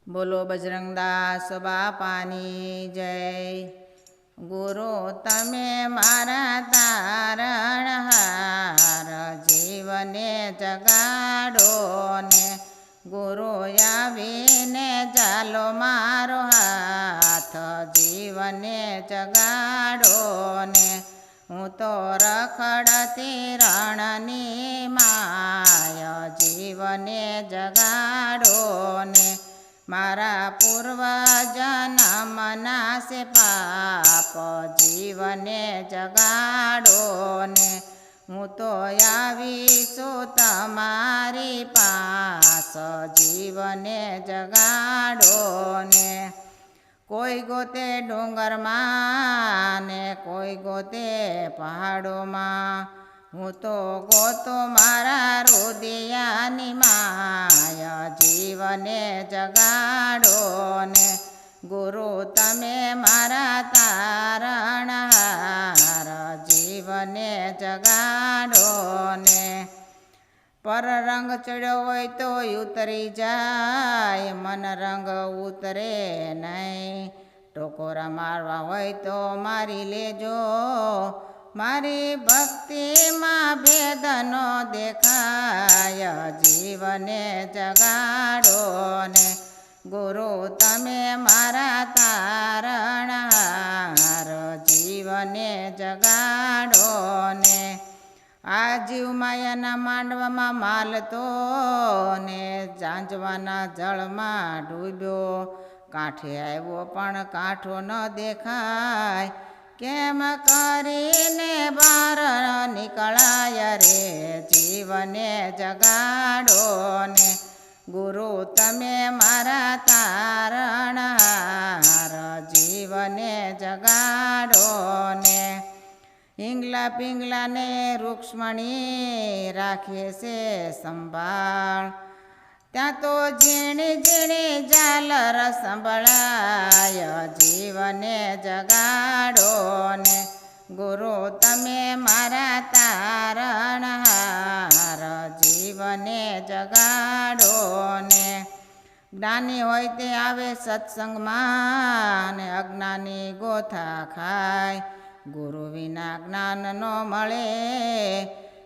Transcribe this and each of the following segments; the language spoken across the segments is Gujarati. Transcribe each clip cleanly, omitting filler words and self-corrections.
બોલો બજરંગદાસ બાપાની જય। ગુરુ તમે મારા તારણહાર, જીવને જગાડો ને ગુરુ આવીને ચાલો મારો હાથ, જીવને જગાડો ને હું તો રખડતી રણની માય, જીવને જગાડો ને મારા પૂર્વ જન્મના સે પાપ, જીવને જગાડો ને હું તો આવીશું તમારી પાસ, જીવને જગાડો ને કોઈ ગોતે ડુંગરમાં ને કોઈ ગોતે પહાડોમાં, હું તો ગોતો મારા રુદિયાની માય, જીવને જગાડો ને ગુરુ તમે મારા તારણહાર, જીવને જગાડો ને પર રંગ ચડ્યો હોય તો ઉતરી જાય, મન રંગ ઉતરે નહીં, ટકોરા મારવા હોય તો મારી લેજો, મારી ભક્તિમાં ભેદ નો દેખાય, જીવને જગાડો ને ગુરુ તમે મારા તારણહાર, જીવને જગાડો ને આ જીવ માયાના માંડવામાં માલતો ને ઝાંઝવાના જળમાં ડૂબ્યો, કાંઠે આવ્યો પણ કાંઠો ન દેખાય, કેમ કરીને બહાર નીકળાય રે, જીવને જગાડો ને ગુરુ તમે મારા તારણહાર, જીવને જગાડો ને હિંગલા પિંગલાને રૂક્ષ્મણી રાખે છે સંભાળ, ત્યાં તો ઝીણી ઝીણી ઝાલર સંભળાય, જીવને જગાડો ને ગુરુ તમે મારા તારણહાર, જીવને જગાડો ને જ્ઞાની હોય તે આવે સત્સંગમાં ને અજ્ઞાની ગોથા ખાય, ગુરુ વિના જ્ઞાન ન મળે,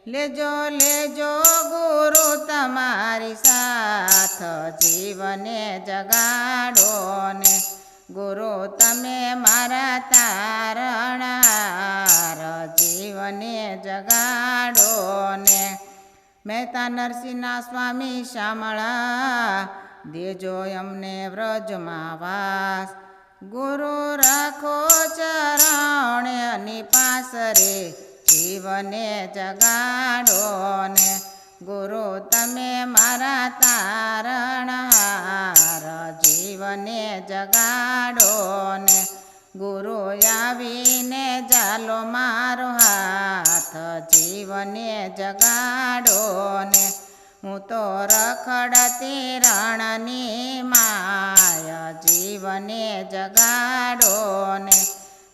લેજો લેજો ગુરુ તમારી સાથ, જીવને જગાડો ને ગુરુ તમે મારા તારણહાર, જીવને જગાડો ને મહેતા નરસિંહના સ્વામી શામળા, દેજો અમને વ્રજમાં વાસ, ગુરુ રાખો ચરણની પાસ રે, જીવને જગાડો ને ગુરુ તમે મારા તારણહાર, જીવને જગાડો ને ગુરુ આવીને ચાલો મારો હાથ, જીવને જગાડો ને હું તો રખડતી રણની માય, જીવને જગાડો ને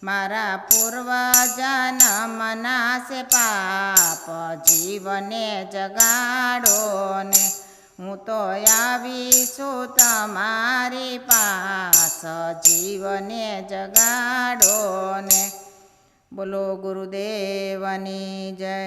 મારા પૂર્વ જન્મના સે પાપ, જીવને જગાડો ને હું તો આવીશું તમારી પાસ, જીવને જગાડો ને। બોલો ગુરુદેવની જય।